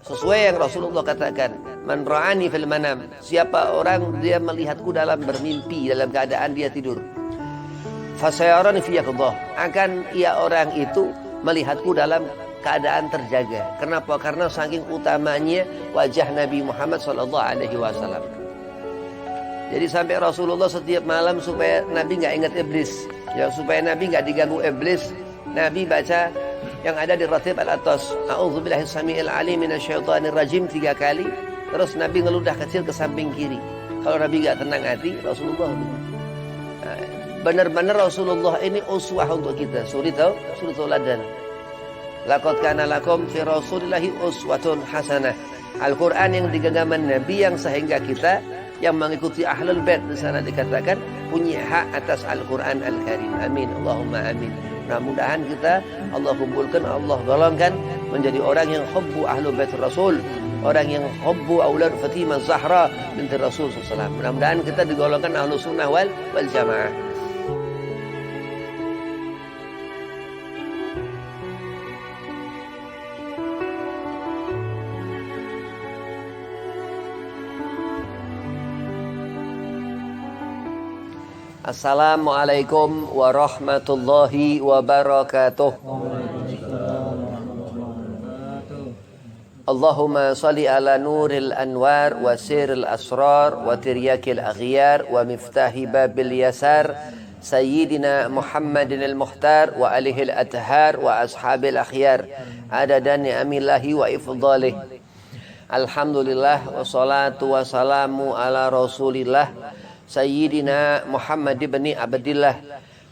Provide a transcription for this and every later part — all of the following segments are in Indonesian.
Sesuai yang Rasulullah katakan, man ra'ani fil manam, siapa orang dia melihatku dalam bermimpi, dalam keadaan dia tidur. Fasayarani fi yaqdhah, akan ia orang itu melihatku dalam keadaan terjaga. Kenapa? Karena saking utamanya wajah Nabi Muhammad SAW. Jadi sampai Rasulullah setiap malam supaya Nabi nggak ingat iblis, ya, supaya Nabi nggak diganggu iblis, Nabi baca yang ada di Ratib Al-Atas, a'udzubillahi samiil alim minasyaitonir rajim 3 kali. Terus Nabi ngeludah kecil ke samping kiri. Kalau Nabi nggak tenang hati, Rasulullah benar-benar Rasulullah ini uswah untuk kita. Suri tauladan. Laqad kana lakum fi rasulillahi uswatun hasanah. Al-Quran yang di genggaman Nabi, yang sehingga kita yang mengikuti ahlul bait di sana dikatakan punya hak atas Al-Quran Al-Karim. Amin, Allahumma amin. Mudah-mudahan kita Allah kumpulkan, Allah golongkan menjadi orang yang hubbu ahlul bait Rasul, orang yang hubbu aulad Fatimah Zahra binti Rasul SAW. Mudah-mudahan kita digolongkan ahlus sunnah wal jamaah. Assalamualaikum warahmatullahi wabarakatuh. Allahumma salli ala nuril anwar wa siril asrar wa tiryakil aghyar wa miftahi babil yasar Sayyidina Muhammadin al-Mukhtar wa alihi al-athhar wa ashabil akhyar adadan ni'amillahi wa ifdalih. Alhamdulillah wassalatu wassalamu ala rasulillah Sayyidina Muhammad ibn Abdillah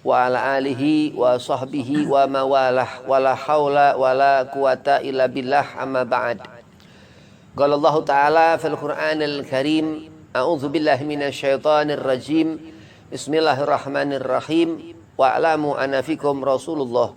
wa ala alihi wa sahbihi wa mawalah wa la hawla wa la quwata illa billah amma ba'd. Qala Allah Ta'ala fil Qur'anil Karim, a'udzu billahi minasy syaithanir rajim. Bismillahirrahmanirrahim. Wa alamu anna fikum Rasulullah.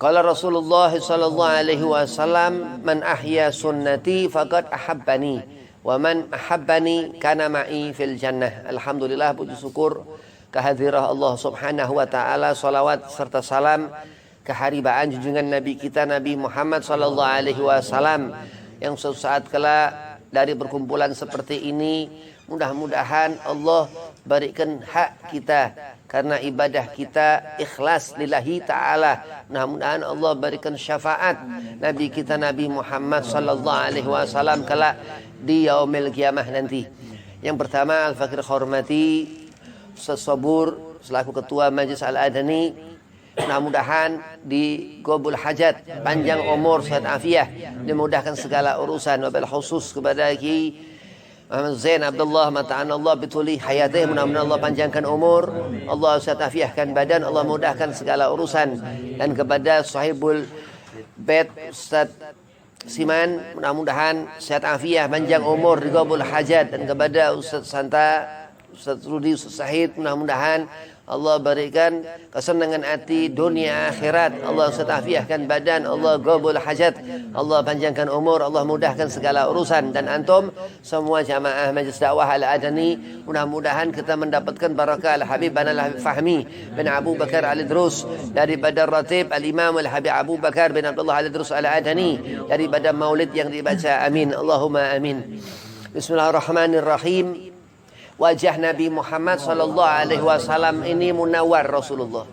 Qala Rasulullah sallallahu alaihi wasallam, man ahya sunnati faqad ahabbani. Wa man ahabbani kana ma'i fil jannah. Alhamdulillah, puji syukur kehadiran Allah Subhanahu wa taala, salawat serta salam keharibaan junjungan Nabi kita Nabi Muhammad sallallahu alaihi wasallam yang suatu saat kala dari perkumpulan seperti ini mudah-mudahan Allah berikan hak kita karena ibadah kita ikhlas lillahi ta'ala. Mudah-mudahan Allah berikan syafaat Nabi kita Nabi Muhammad sallallahu alaihi wasallam kala di yaumil kiamah nanti. Yang pertama, al-fakir hormati Ustaz Sabur selaku ketua Majelis Al-Adani, mudah-mudahan digobul hajat, panjang umur, sehat afiah, dimudahkan segala urusan. Wabil khusus kepada Ki Muhammad Zain Abdullah, mata'an Allah bituli hayatih, mudah-mudahan Allah panjangkan umur, Allah sehat afiahkan badan, Allah mudahkan segala urusan. Dan kepada sahibul bait Ustaz Siman, mudah-mudahan sehat afiah, panjang umur, digabul hajat. Dan kepada Ustaz Santa, Ustaz Rudi, Ustaz Sahid, mudah-mudahan Allah berikan kesenangan hati dunia akhirat, Allah sehat afiahkan badan, Allah gabul hajat, Allah panjangkan umur, Allah mudahkan segala urusan. Dan antum semua jamaah Majelis Dakwah Al-Adani, mudah-mudahan kita mendapatkan barakah Al-Habib Al-Habib Fahmi bin Abu Bakar Al-Idrus daripada Ratib Al-Imam Al-Habib Abu Bakar bin Abdullah Al-Idrus Al-Adani, daripada maulid yang dibaca. Amin, Allahumma amin. Bismillahirrahmanirrahim. Wajah Nabi Muhammad sallallahu alaihi wasallam ini munawar Rasulullah.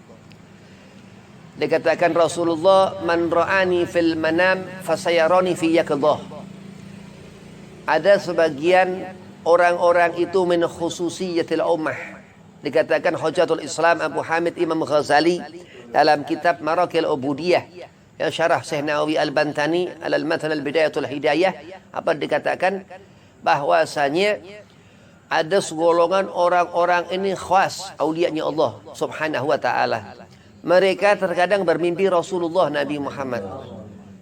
Dikatakan Rasulullah, man ra'ani fil manam fasayarani fi yaqdhah. Ada sebagian orang-orang itu min khususiyatil ummah. Dikatakan Hujatul Islam Abu Hamid Imam Ghazali dalam kitab Marakil Ubudiyah yang syarah Syekh Nawawi Al-Bantani al-Matan al-Bidayatul Hidayah, apa dikatakan bahwasanya ada segolongan orang-orang ini khas aulianya Allah Subhanahu wa taala. Mereka terkadang bermimpi Rasulullah Nabi Muhammad.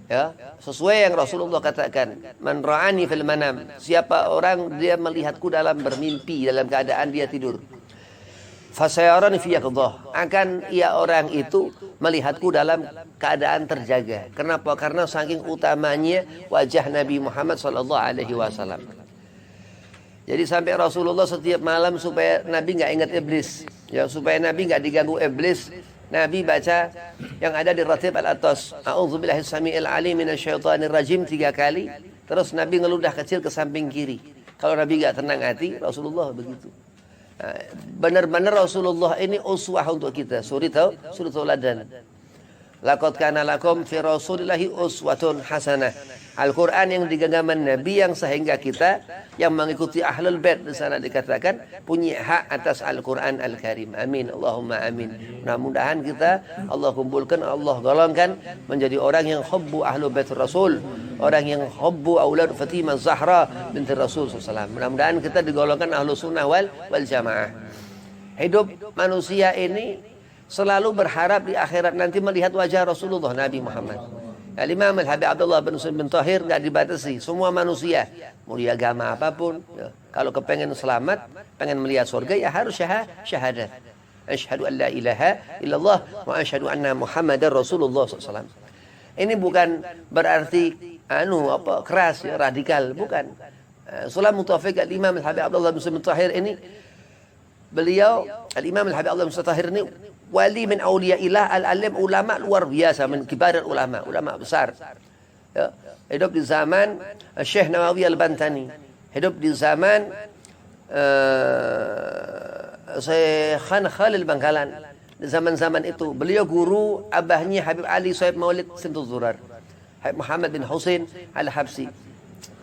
Ya, sesuai yang Rasulullah katakan, man ra'ani fil manam, siapa orang dia melihatku dalam bermimpi, dalam keadaan dia tidur. Fasayarani fi yaqdhah, akan ia orang itu melihatku dalam keadaan terjaga. Kenapa? Karena saking utamanya wajah Nabi Muhammad sallallahu alaihi wasallam. Jadi sampai Rasulullah setiap malam supaya Nabi nggak ingat iblis, ya, supaya Nabi nggak diganggu iblis, Nabi baca yang ada di Ratib Al-Atas, A'udzubillahi samiil alim minasyaitonir rajim 3 kali. Terus Nabi ngeludah kecil ke samping kiri. Kalau Nabi nggak tenang hati, Rasulullah begitu. Nah, benar-benar Rasulullah ini uswah untuk kita, suri tauladan. Laqad kana lakum fi Rasulillahi uswatun hasanah. Al-Quran yang di genggaman Nabi yang sehingga kita yang mengikuti Ahlul Bait di sana dikatakan punya hak atas Al-Quran Al-Karim. Amin. Allahumma amin. Mudah-mudahan kita Allah kumpulkan, Allah golongkan menjadi orang yang hubbu Ahlul Bait Rasul, orang yang hubbu aulad Fatimah Zahra binti Rasul SAW. Mudah-mudahan kita digolongkan Ahlus Sunnah wal Jamaah. Hidup manusia ini selalu berharap di akhirat nanti melihat wajah Rasulullah Nabi Muhammad. Al-Imam Al-Habib Abdullah bin Husain bin Tahir nggak dibatasi, semua manusia mau di agama apapun, ya, kalau kepengen selamat, pengen melihat surga, ya harus syahadat. Asyhadu an la ilaha illallah wa asyhadu anna Muhammadar Rasulullah SAW. Ini bukan berarti keras, ya, radikal, bukan. Sulam Mutafiq Al-Imam Al-Habib Abdullah bin Husain bin Tahir ini, beliau Al-Imam Al-Habib Abdullah bin Husain bin Tahir ini wali min awliyaillah al-alim, ulama luar biasa, min kibar ulama besar, ya. Hidup di zaman Syekh Nawawi Al-Bantani, hidup di zaman Syekh Khalil Bangkalan. Di zaman-zaman itu beliau guru abahnya Habib Ali Sahib Maulid Sintul Zurar, Habib Muhammad bin Husain Al-Habsi.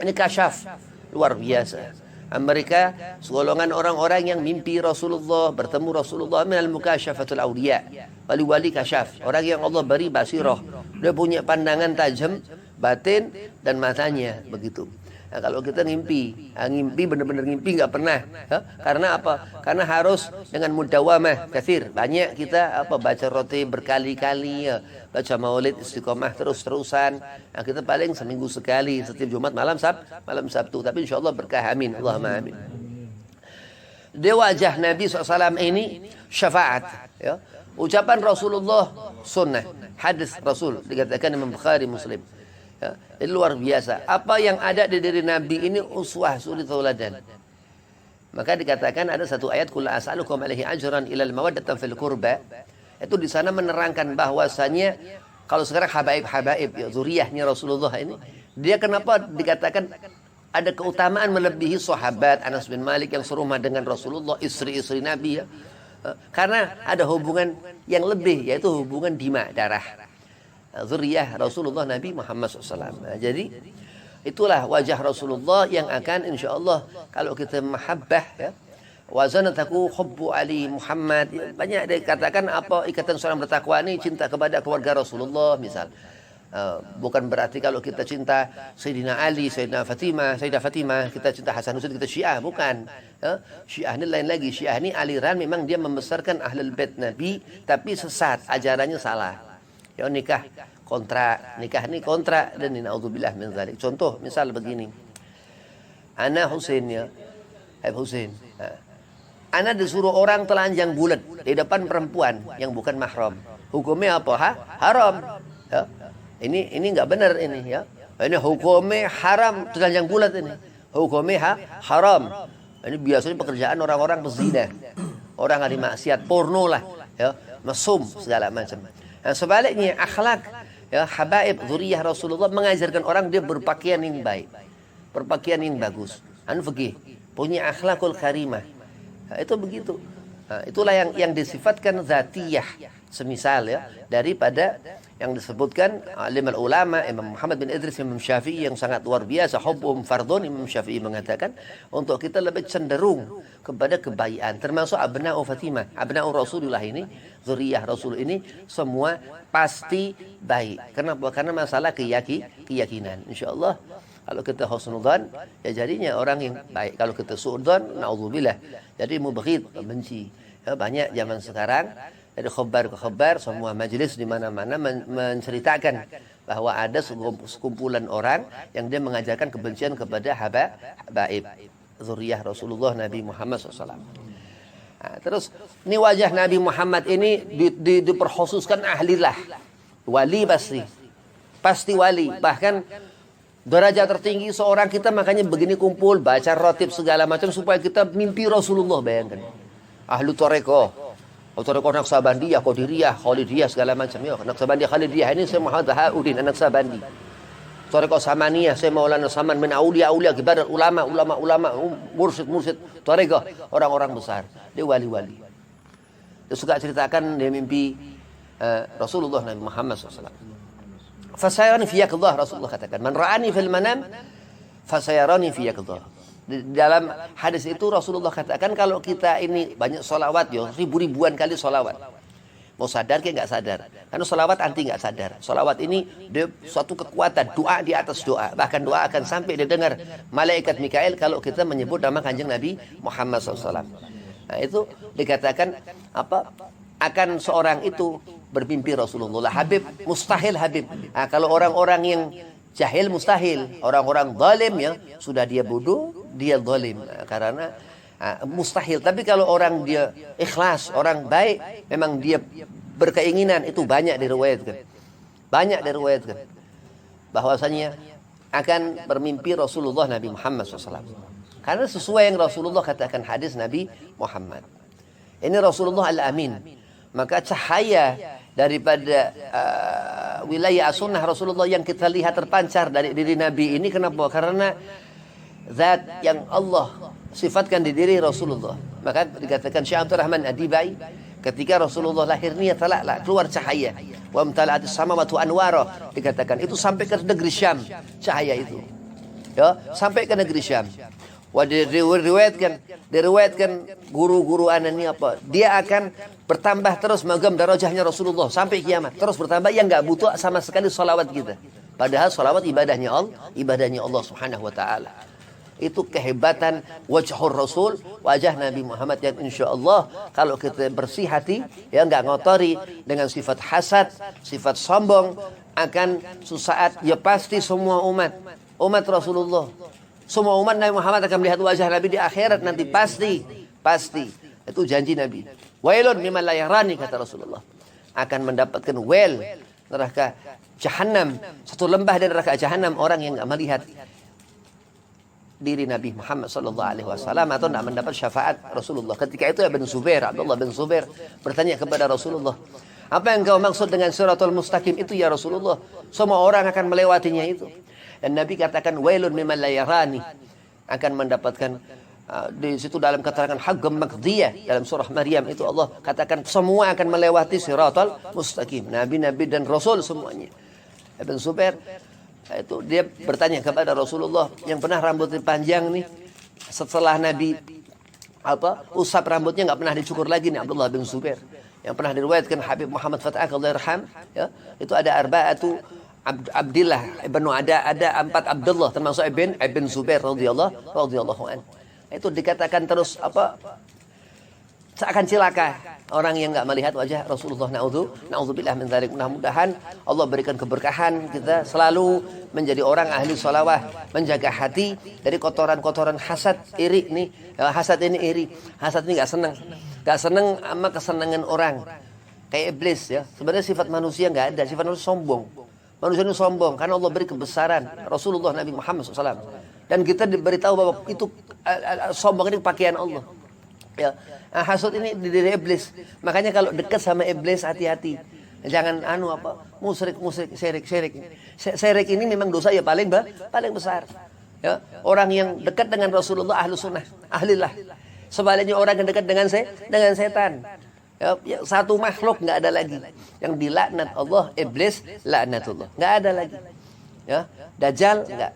Ini kasyaf luar biasa. Mereka segolongan orang-orang yang mimpi Rasulullah, bertemu Rasulullah, minal mukasyafatul awliya, wali-wali kasyaf, orang yang Allah beri basirah, dia punya pandangan tajam batin dan matanya begitu. Nah, kalau kita ngimpi benar-benar ngimpi nggak pernah, ya? Karena apa? Karena harus dengan mudawamah katsir, banyak kita baca roti berkali-kali, ya, baca maulid istiqomah terus-terusan. Nah, kita paling seminggu sekali, setiap Jumat malam Sabtu. Tapi insya Allah berkah, amin, Allahumma amin. Di wajah Nabi SAW ini syafaat, ya. Ucapan Rasulullah sunnah, hadis Rasul dikatakan Imam Bukhari Muslim. Ya, ini luar biasa. Apa yang ada di diri Nabi ini uswah, suri tauladan. Maka dikatakan ada satu ayat, qul as'alukum alaihi ajran ilal mawaddatan fil qurba. Itu di sana menerangkan bahwasanya kalau sekarang habaib, ya, zuriyahnya Rasulullah ini, dia kenapa dikatakan ada keutamaan melebihi sahabat Anas bin Malik yang serumah dengan Rasulullah, istri-istri Nabi, ya. Karena ada hubungan yang lebih, yaitu hubungan dima, darah. Zuriyah Rasulullah Nabi Muhammad SAW. Nah, jadi itulah wajah Rasulullah yang akan insya Allah kalau kita mahabbah, ya, wazanataku hubbu Ali Muhammad, ya, banyak dikatakan apa ikatan seorang bertakwa ini cinta kepada keluarga Rasulullah misal. Bukan berarti kalau kita cinta Sayyidina Ali, Sayyidah Fatimah, kita cinta Hasan Husain, kita Syiah, bukan. Syiah ini lain lagi. Syiah ini aliran memang dia membesarkan Ahlul Bait Nabi, tapi sesat, ajarannya salah. Ya, nikah ini kontrak dan naudzubillah min dzalik. Contoh misal begini. Ana Husain, ya, Habib Husain. Ana disuruh orang telanjang bulat di depan perempuan yang bukan mahram. Hukumnya apa? Haram. Ya. Ini enggak benar ini, ya. Ini hukumnya haram, telanjang bulat ini. Hukumnya haram. Ini biasanya pekerjaan orang-orang pezina. Orang ahli maksiat, porno lah, ya, mesum segala macam. Nah, sebaliknya akhlak, ya, habaib zuriyah Rasulullah mengajarkan orang dia berpakaian yang baik, berpakaian yang bagus, fikih, punya akhlakul karimah. Nah, itu begitu. Nah, itulah yang disifatkan zatiyah, semisal, ya, daripada yang disebutkan alim ulama Imam Muhammad bin Idris, Imam Syafi'i yang sangat luar biasa, hubbum fardun. Imam Syafi'i mengatakan untuk kita lebih cenderung kepada kebaikan, termasuk abna'u Fatimah, abna'u Rasulullah ini, zuriyah Rasul ini semua pasti baik. Kenapa? Karena masalah keyakinan. Insyaallah kalau kita husnudzan, ya jadinya orang yang baik. Kalau kita suudzan, naudzubillah, jadi mubghid, benci. Ya, banyak zaman sekarang dari khabar ke khabar, semua majelis di mana-mana menceritakan bahwa ada sekumpulan orang yang dia mengajarkan kebencian kepada habaib zuriyah Rasulullah Nabi Muhammad SAW. Nah, terus ini wajah Nabi Muhammad ini diperkhususkan ahlilah, wali pasti wali. Bahkan Derajat tertinggi seorang kita makanya begini kumpul, baca rotib segala macam supaya kita mimpi Rasulullah, bayangkan. Ahlu Toreko, Naksabandiyah, Qadiriyah, Khalidiyah segala macam. Ya, Naksabandiyah, Khalidiyah ini saya Muhammad Bahauddin Naksabandi. Toreko Samaniyah, saya Maulana Saman min aulia kibar ulama, mursyid Toreko, orang-orang besar, dia wali-wali. Dia suka ceritakan dia mimpi Rasulullah Nabi Muhammad SAW. Fasayarani fi yaqdhah, Rasulullah katakan, man ra'ani fil manam fasayarani fi yaqdhah. Di dalam hadis itu Rasulullah katakan kalau kita ini banyak solawat, ya ribuan kali solawat, mau sadar ke nggak sadar, karena solawat anti nggak sadar. Solawat ini dia suatu kekuatan, doa di atas doa, bahkan doa akan sampai didengar malaikat Mikail kalau kita menyebut nama kanjeng Nabi Muhammad SAW. Nah itu dikatakan apa, akan seorang itu bermimpi Rasulullah. Habib, mustahil Habib. Nah, kalau orang-orang yang jahil mustahil, orang-orang zalim ya sudah dia bodoh, dia zalim. Nah, karena mustahil. Tapi kalau orang dia ikhlas, orang baik, memang dia berkeinginan, itu banyak diriwayatkan. Banyak diriwayatkan bahwasanya akan bermimpi Rasulullah Nabi Muhammad SAW. Karena sesuai yang Rasulullah katakan hadis Nabi Muhammad. Ini Rasulullah Al-Amin. Maka cahaya daripada wilayah sunnah Rasulullah yang kita lihat terpancar dari diri Nabi ini, kenapa? Karena zat yang Allah sifatkan di diri Rasulullah. Maka dikatakan Syekh Abdul Rahman Ad-Dibai, ketika Rasulullah lahir niat talaklah keluar cahaya, wa amtala'atis samawati anwara, dikatakan itu sampai ke negeri Syam, cahaya itu ya sampai ke negeri Syam. Wah, diriwayatkan guru-guru anak ini apa? Dia akan bertambah terus magam darajahnya Rasulullah sampai kiamat. Terus bertambah yang nggak butuh sama sekali salawat kita. Padahal salawat ibadahnya Allah Subhanahu wa taala. Itu kehebatan wajhur Rasul, wajah Nabi Muhammad yang insyaallah kalau kita bersih hati, ya nggak ngotori dengan sifat hasad, sifat sombong, akan susaat ya pasti semua umat Rasulullah, semua umat Nabi Muhammad akan melihat wajah Nabi di akhirat nanti, pasti. Itu janji Nabi. Wailun mimman la yarani, kata Rasulullah. Akan mendapatkan neraka Jahannam, satu lembah dari neraka Jahannam orang yang enggak melihat diri Nabi Muhammad sallallahu alaihi wasallam atau enggak mendapat syafaat Rasulullah. Ketika itu Abdullah bin Zubair bertanya kepada Rasulullah, "Apa yang kau maksud dengan siratal mustaqim itu ya Rasulullah? Semua orang akan melewatinya itu." Dan Nabi katakan wailun mimman la yarani, akan mendapatkan di situ dalam keterangan haqqam maqdiyah dalam surah Maryam itu Allah katakan semua akan melewati siratal mustaqim, nabi-nabi dan rasul semuanya. Ibn Zubair itu dia bertanya kepada Rasulullah yang pernah rambutnya panjang nih, setelah Nabi usap rambutnya nggak pernah dicukur lagi nih, Abdullah bin Zubair. Yang pernah diriwayatkan Habib Muhammad Fatah Allah yarham, ya, itu ada arba'atu Abdillah ibnu ada 4 Abdullah termasuk Ibn Zubair radhiyallahu anhu. Itu dikatakan terus seakan cilaka orang yang enggak melihat wajah Rasulullah. Na'udzubillah min dzalik. Mudah-mudahan Allah berikan keberkahan kita selalu menjadi orang ahli sholawah, menjaga hati dari kotoran-kotoran hasad, iri nih. Hasad ini iri, hasad ini enggak senang sama kesenangan orang. Kayak iblis ya. Sebenarnya sifat manusia enggak ada, sifat manusia sombong. Manusia ini sombong karena Allah beri kebesaran Rasulullah Nabi Muhammad SAW. Dan kita diberitahu bahwa itu sombong ini pakaian Allah. Ya, hasud ini di diri iblis. Makanya kalau dekat sama iblis hati-hati. Jangan musyrik, syirik. Syirik ini memang dosa ya paling besar. Ya, orang yang dekat dengan Rasulullah ahlu sunnah, ahlilah. Sebaliknya orang yang dekat dengan setan. Ya, satu makhluk nggak ada lagi yang dilaknat Allah, iblis laknatullah, nggak ada lagi. Ya, Dajjal nggak.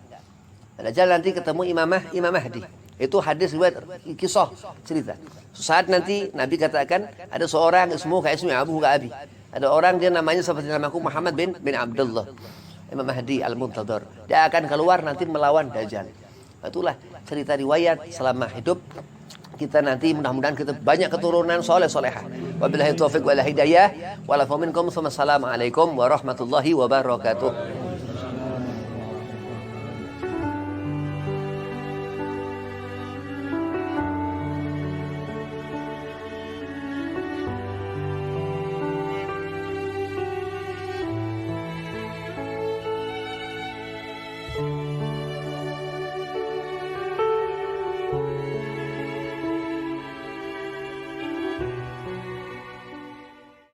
Dajjal nanti ketemu Imam Mahdi. Itu hadis riwayat kisah cerita. Saat nanti Nabi katakan ada seorang ismuhu ismi Abu Abi. Ada orang dia namanya seperti namaku Muhammad bin Abdullah. Imam Mahdi al-Muntadhar. Dia akan keluar nanti melawan Dajjal. Itulah cerita riwayat selama hidup kita nanti, mudah-mudahan kita banyak keturunan soleh-solehah. Wabillahi taufiq wal hidayah. Walafu minkum. Wassalamualaikum warahmatullahi wabarakatuh.